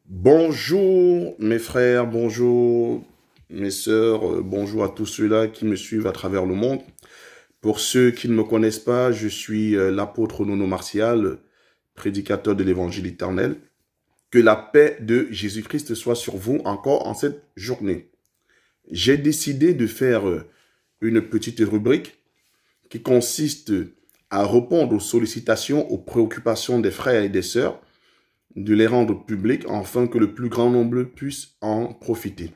Bonjour mes frères, bonjour mes sœurs, bonjour à tous ceux-là qui me suivent à travers le monde. Pour ceux qui ne me connaissent pas, je suis l'apôtre Nono Martial, prédicateur de l'évangile éternel. Que la paix de Jésus-Christ soit sur vous encore en cette journée. J'ai décidé de faire une petite rubrique qui consiste à répondre aux sollicitations, aux préoccupations des frères et des sœurs, de les rendre publics afin que le plus grand nombre puisse en profiter.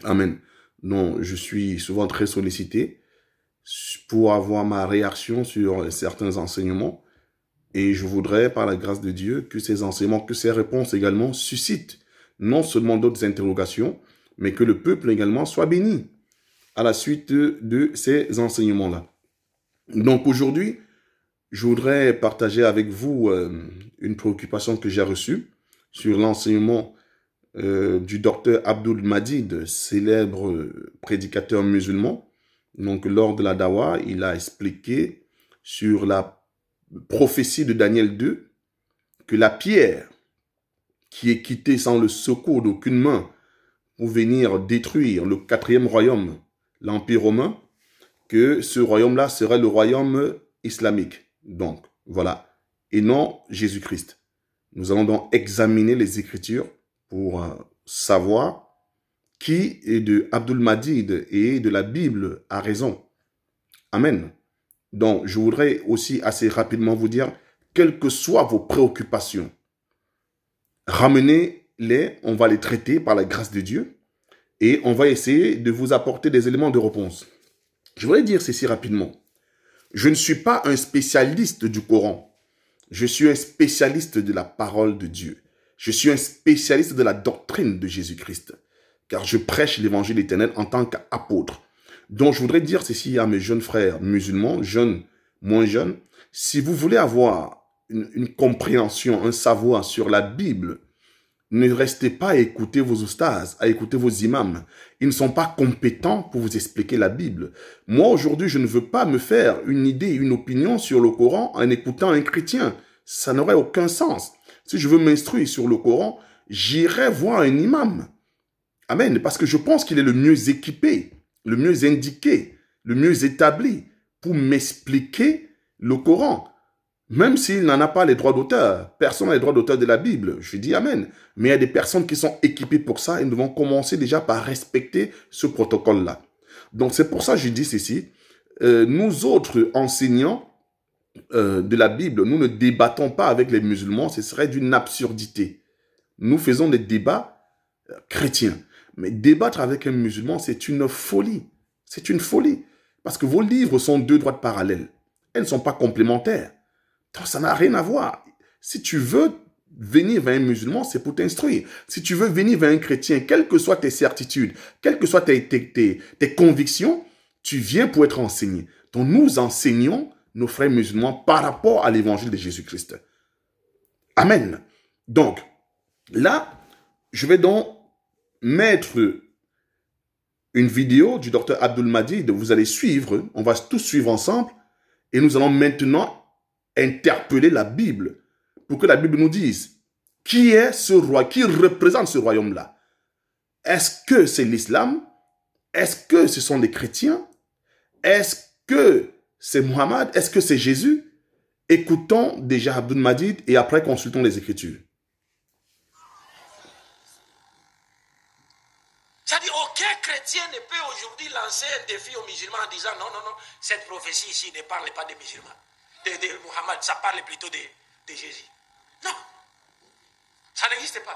Amen. Donc, je suis souvent très sollicité pour avoir ma réaction sur certains enseignements et je voudrais, par la grâce de Dieu, que ces enseignements, que ces réponses également suscitent non seulement d'autres interrogations, mais que le peuple également soit béni à la suite de ces enseignements-là. Donc aujourd'hui, je voudrais partager avec vous une préoccupation que j'ai reçue sur l'enseignement du docteur Abdul Majid, célèbre prédicateur musulman. Donc, lors de la Dawa, il a expliqué sur la prophétie de Daniel 2 que la pierre qui est quittée sans le secours d'aucune main pour venir détruire le 4e royaume, l'Empire romain, que ce royaume-là serait le royaume islamique. Donc, voilà. Et non Jésus-Christ. Nous allons donc examiner les Écritures pour savoir qui est de Abdul Majid et de la Bible a raison. Amen. Donc, je voudrais aussi assez rapidement vous dire, quelles que soient vos préoccupations, ramenez-les, on va les traiter par la grâce de Dieu et on va essayer de vous apporter des éléments de réponse. Je voudrais dire ceci rapidement. Je ne suis pas un spécialiste du Coran. Je suis un spécialiste de la parole de Dieu. Je suis un spécialiste de la doctrine de Jésus-Christ. Car je prêche l'évangile éternel en tant qu'apôtre. Donc je voudrais dire ceci à mes jeunes frères musulmans, jeunes, moins jeunes. Si vous voulez avoir une compréhension, un savoir sur la Bible, ne restez pas à écouter vos oustas, à écouter vos imams. Ils ne sont pas compétents pour vous expliquer la Bible. Moi, aujourd'hui, je ne veux pas me faire une idée, une opinion sur le Coran en écoutant un chrétien. Ça n'aurait aucun sens. Si je veux m'instruire sur le Coran, j'irai voir un imam. Amen. Parce que je pense qu'il est le mieux équipé, le mieux indiqué, le mieux établi pour m'expliquer le Coran. Même s'il n'en a pas les droits d'auteur, personne n'a les droits d'auteur de la Bible, je dis Amen. Mais il y a des personnes qui sont équipées pour ça et nous devons commencer déjà par respecter ce protocole-là. Donc c'est pour ça que je dis ceci. Nous autres enseignants de la Bible, nous ne débattons pas avec les musulmans, ce serait d'une absurdité. Nous faisons des débats chrétiens. Mais débattre avec un musulman, c'est une folie. C'est une folie. Parce que vos livres sont deux droites parallèles. Elles ne sont pas complémentaires. Donc, ça n'a rien à voir. Si tu veux venir vers un musulman, c'est pour t'instruire. Si tu veux venir vers un chrétien, quelles que soient tes certitudes, quelles que soient tes convictions, tu viens pour être enseigné. Donc nous enseignons nos frères musulmans par rapport à l'évangile de Jésus-Christ. Amen. Donc, là, je vais donc mettre une vidéo du docteur Abdul Majid. Vous allez suivre, on va tous suivre ensemble et nous allons maintenant interpeller la Bible pour que la Bible nous dise qui est ce roi, qui représente ce royaume-là. Est-ce que c'est l'islam? Est-ce que ce sont les chrétiens? Est-ce que c'est Mohammed? Est-ce que c'est Jésus? Écoutons déjà Abdul Majid et après consultons les Écritures. C'est-à-dire, aucun chrétien ne peut aujourd'hui lancer un défi aux musulmans en disant non, non, non, cette prophétie ici ne parle pas des musulmans. De Mohammed, ça parle plutôt de Jésus. Non, ça n'existe pas.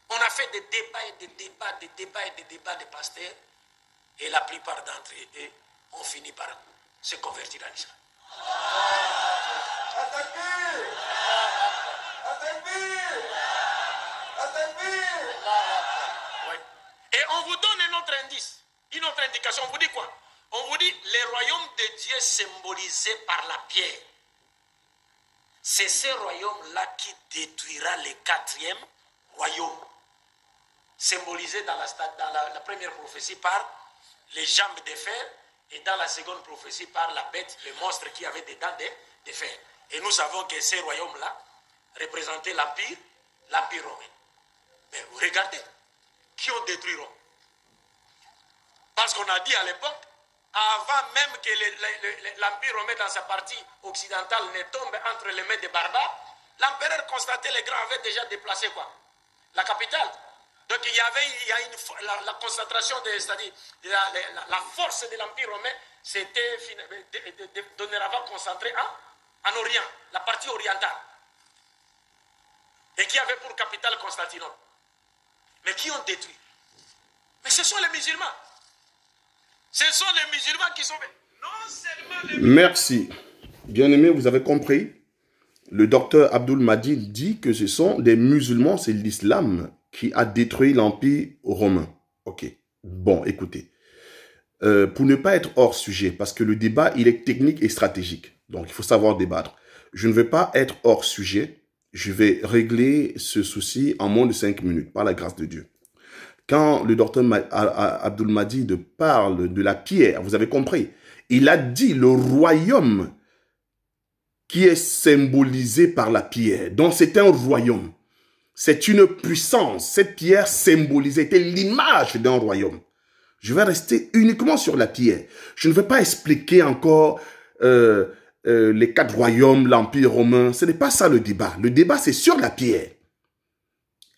On a fait des débats et des débats, des débats et des débats de pasteurs et la plupart d'entre eux ont fini par se convertir à l'islam. Et on vous donne un autre indice, une autre indication. On vous dit quoi? On vous dit le royaume de Dieu symbolisé par la pierre. C'est ce royaume-là qui détruira le 4e royaume. Symbolisé dans la première prophétie par les jambes de fer et dans la seconde prophétie par la bête, le monstre qui avait des dents de fer. Et nous savons que ce royaume-là représentait l'Empire romain. Regardez, qui ont détruit Rome. Parce qu'on a dit à l'époque, avant même que l'Empire romain dans sa partie occidentale ne tombe entre les mains des barbares, l'empereur Constantin le Grand avait déjà déplacé quoi? La capitale. Donc il y a la concentration, c'est-à-dire la force de l'Empire romain s'était dorénavant concentrée en Orient, la partie orientale. Et qui avait pour capitale Constantinople. Mais qui ont détruit? Mais ce sont les musulmans. Ce sont les musulmans qui sont... Non seulement les musulmans... Merci. Bien-aimés, vous avez compris. Le docteur Abdul Majid dit que ce sont des musulmans, c'est l'islam qui a détruit l'Empire romain. Ok. Bon, écoutez. Pour ne pas être hors sujet, parce que le débat, il est technique et stratégique. Donc, il faut savoir débattre. Je ne vais pas être hors sujet. Je vais régler ce souci en moins de 5 minutes, par la grâce de Dieu. Quand le docteur Abdul Majid parle de la pierre, vous avez compris, il a dit le royaume qui est symbolisé par la pierre. Donc c'est un royaume. C'est une puissance. Cette pierre symbolisée était l'image d'un royaume. Je vais rester uniquement sur la pierre. Je ne vais pas expliquer encore les 4 royaumes, l'Empire romain. Ce n'est pas ça le débat. Le débat, c'est sur la pierre.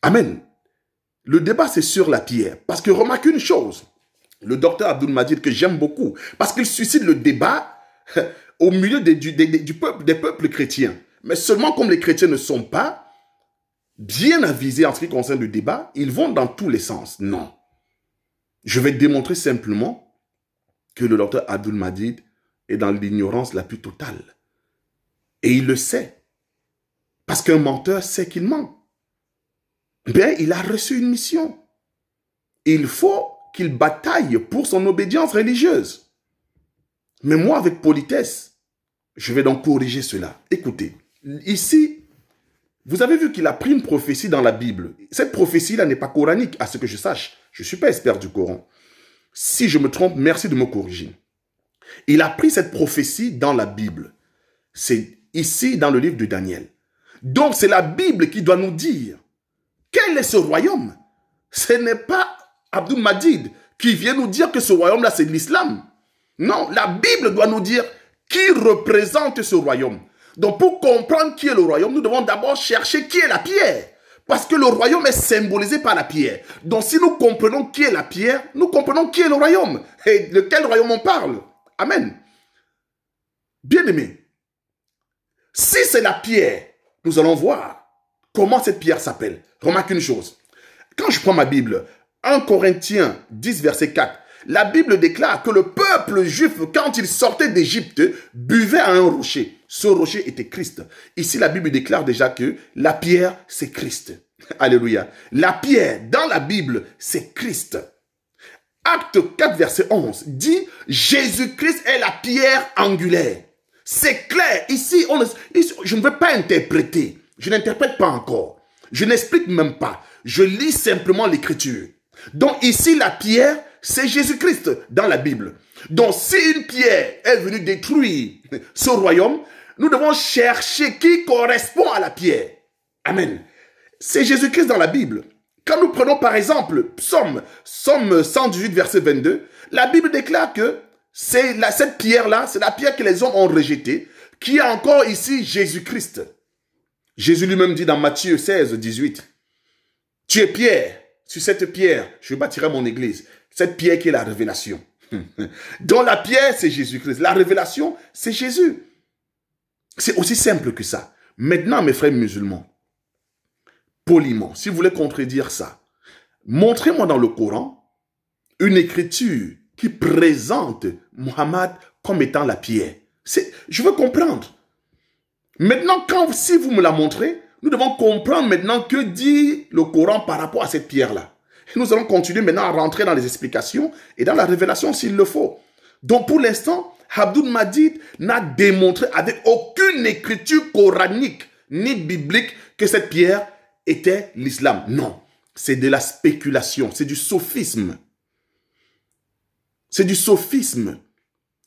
Amen. Le débat, c'est sur la pierre. Parce que remarque une chose, le docteur Abdul Majid, que j'aime beaucoup, parce qu'il suscite le débat au milieu des peuples chrétiens. Mais seulement comme les chrétiens ne sont pas bien avisés en ce qui concerne le débat, ils vont dans tous les sens. Non. Je vais démontrer simplement que le docteur Abdul Majid est dans l'ignorance la plus totale. Et il le sait. Parce qu'un menteur sait qu'il ment. Bien, il a reçu une mission. Il faut qu'il bataille pour son obédience religieuse. Mais moi, avec politesse, je vais donc corriger cela. Écoutez, ici, vous avez vu qu'il a pris une prophétie dans la Bible. Cette prophétie-là n'est pas coranique, à ce que je sache. Je ne suis pas expert du Coran. Si je me trompe, merci de me corriger. Il a pris cette prophétie dans la Bible. C'est ici, dans le livre de Daniel. Donc, c'est la Bible qui doit nous dire quel est ce royaume. Ce n'est pas Abdul Majid qui vient nous dire que ce royaume-là, c'est de l'islam. Non, la Bible doit nous dire qui représente ce royaume. Donc, pour comprendre qui est le royaume, nous devons d'abord chercher qui est la pierre. Parce que le royaume est symbolisé par la pierre. Donc, si nous comprenons qui est la pierre, nous comprenons qui est le royaume. Et de quel royaume on parle. Amen. Bien-aimés, si c'est la pierre, nous allons voir comment cette pierre s'appelle. Remarque une chose. Quand je prends ma Bible, 1 Corinthiens 10, verset 4, la Bible déclare que le peuple juif, quand il sortait d'Égypte, buvait à un rocher. Ce rocher était Christ. Ici, la Bible déclare déjà que la pierre, c'est Christ. Alléluia. La pierre, dans la Bible, c'est Christ. Acte 4, verset 11, dit « Jésus-Christ est la pierre angulaire ». C'est clair. Ici, je ne veux pas interpréter. Je n'interprète pas encore. Je n'explique même pas. Je lis simplement l'écriture. Donc ici, la pierre, c'est Jésus-Christ dans la Bible. Donc si une pierre est venue détruire ce royaume, nous devons chercher qui correspond à la pierre. Amen. C'est Jésus-Christ dans la Bible. Quand nous prenons par exemple Psaume 118, verset 22, la Bible déclare que cette pierre-là, c'est la pierre que les hommes ont rejetée, qui est encore ici Jésus-Christ. Jésus lui-même dit dans Matthieu 16, 18, « Tu es pierre, sur cette pierre, je bâtirai mon église. » Cette pierre qui est la révélation. Donc la pierre, c'est Jésus-Christ. La révélation, c'est Jésus. C'est aussi simple que ça. Maintenant, mes frères musulmans, poliment, si vous voulez contredire ça, montrez-moi dans le Coran une écriture qui présente Muhammad comme étant la pierre. Je veux comprendre. Maintenant, si vous me la montrez, nous devons comprendre maintenant que dit le Coran par rapport à cette pierre-là. Nous allons continuer maintenant à rentrer dans les explications et dans la révélation s'il le faut. Donc pour l'instant, Abdul Majid n'a démontré avec aucune écriture coranique ni biblique que cette pierre était l'islam. Non, c'est de la spéculation, c'est du sophisme. C'est du sophisme.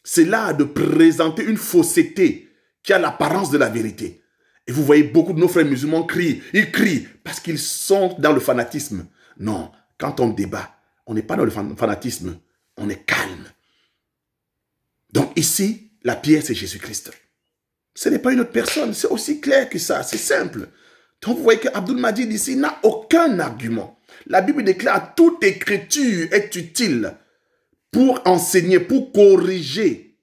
C'est là de présenter une fausseté qui a l'apparence de la vérité. Et vous voyez beaucoup de nos frères musulmans crient. Ils crient parce qu'ils sont dans le fanatisme. Non, quand on débat, on n'est pas dans le fanatisme, on est calme. Donc ici, la pierre, c'est Jésus-Christ. Ce n'est pas une autre personne, c'est aussi clair que ça, c'est simple. Donc vous voyez que Abdul Majid ici n'a aucun argument. La Bible déclare « Toute écriture est utile pour enseigner, pour corriger. »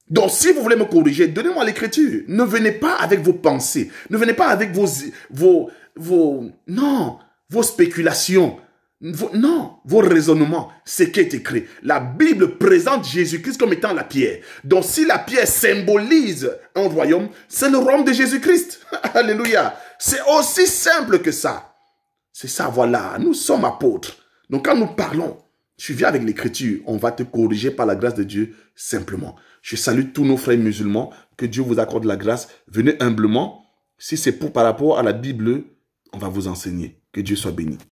Donc si vous voulez me corriger, donnez-moi l'écriture. Ne venez pas avec vos pensées, ne venez pas avec vos spéculations. Vos raisonnements, c'est qui est écrit. La Bible présente Jésus-Christ comme étant la pierre. Donc si la pierre symbolise un royaume, c'est le royaume de Jésus-Christ. Alléluia. C'est aussi simple que ça. C'est ça, voilà. Nous sommes apôtres. Donc quand nous parlons, tu viens avec l'écriture, on va te corriger par la grâce de Dieu simplement. Je salue tous nos frères musulmans. Que Dieu vous accorde la grâce. Venez humblement. Si c'est par rapport à la Bible, on va vous enseigner. Que Dieu soit béni.